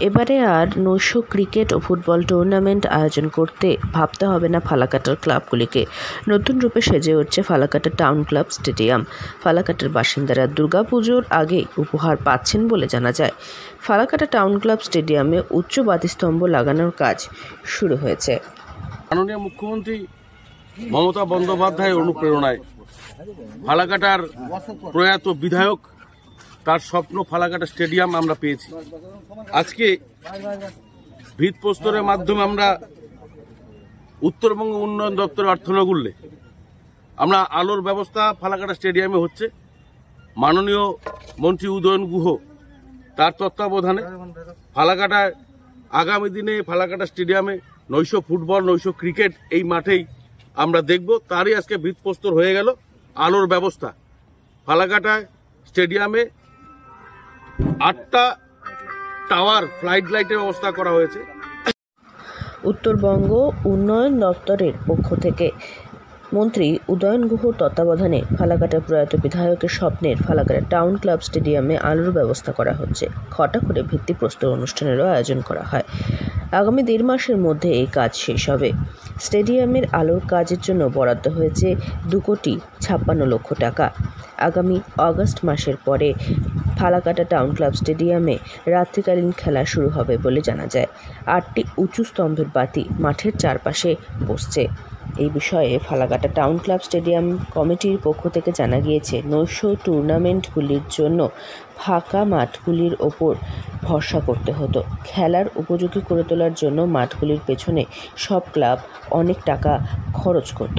এবারে আর নৈশ ক্রিকেট ও football tournament আয়োজন করতে ভাবতে হবে না ফালাকাটার ক্লাবগুলিকে। নতুন রূপে সেজে উঠছে ফালাকাটা টাউন ক্লাব স্টেডিয়াম। ফালাকাটার বাসিন্দারা দুর্গাপুজোর আগে উপহার পাচ্ছেন বলে জানা যায়। ফালাকাটা টাউন ক্লাব স্টেডিয়ামে উচ্চ বাতিস্তম্ভ লাগানোর কাজ শুরু হয়েছে। মাননীয় মুখ্যমন্ত্রী মমতা বন্দ্যোপাধ্যায়ের অনুপ্রেরণায় ফালাকাটার প্রয়াত বিধায়ক তার স্বপ্ন ফালাকাটা স্টেডিয়াম আমরা পেয়েছি। আজকে ভিতপ্রস্তরের মাধ্যমে আমরা উত্তরবঙ্গ উন্নয়ন দপ্তরের অর্থনগুল্যে আমরা আলোর ব্যবস্থা ফালাকাটা স্টেডিয়ামে হচ্ছে। মাননীয় মন্ত্রী উদয়ন গুহ তার তত্ত্বাবধানে ফালাকাটায় আগামী দিনে ফালাকাটা স্টেডিয়ামে নৈশ ফুটবল নৈশ ক্রিকেট এই মাঠেই আমরা দেখব। তারই আজকে ভিতপ্রস্তর হয়ে গেল আলোর ব্যবস্থা। ফালাকাটায় স্টেডিয়ামে 8টা টাওয়ার ফ্লাইট লাইটের ব্যবস্থা করা হয়েছে। উত্তরবঙ্গ উন্নয়ন দপ্তরের পক্ষ থেকে মন্ত্রী উদয়ন গুহর তত্ত্বাবধানে ফালাকাটা প্রয়াত বিধায়কের স্বপ্নের ফালাকাটা টাউন ক্লাব স্টেডিয়ামে আলোর ব্যবস্থা করা হচ্ছে। ঘটা করে ভিত্তিপ্রস্তর অনুষ্ঠানেরও আয়োজন করা হয়। আগামী 1.5 মাসের মধ্যে এই কাজ শেষ হবে। স্টেডিয়ামের আলোর কাজের জন্য বরাদ্দ হয়েছে 2,56 লক্ষ টাকা। আগামী আগস্ট মাসের পরে ফালাকাটা টাউন ক্লাব স্টেডিয়ামে রাত্রিকালীন খেলা শুরু হবে বলে জানা যায়। 8টি উঁচু স্তম্ভের বাতি মাঠের চারপাশে বসছে। এই বিষয়ে ফালাকাটা টাউন ক্লাব স্টেডিয়াম কমিটির পক্ষ থেকে জানা গিয়েছে, নৈশ টুর্নামেন্টগুলির জন্য ফাঁকা মাঠগুলির ওপর ভরসা করতে হতো। খেলার উপযোগী করে তোলার জন্য মাঠগুলির পেছনে সব ক্লাব অনেক টাকা খরচ করত।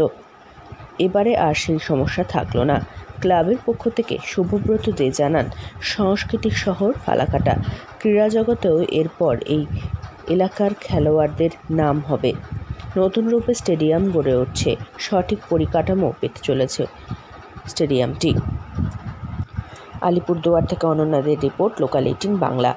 এবারে আর সেই সমস্যা থাকলো না। ক্লাবের পক্ষ থেকে শুভব্রত দে জানান, সাংস্কৃতিক শহর ফালাকাটা, ক্রীড়া জগতেও এরপর এই এলাকার খেলোয়াড়দের নাম হবে। নতুন রূপে স্টেডিয়াম গড়ে উঠছে, সঠিক পরিকাঠামো পেতে চলেছে স্টেডিয়ামটি। আলিপুরদুয়ার থেকে অনন্যাদের রিপোর্ট, লোকাল 18 বাংলা।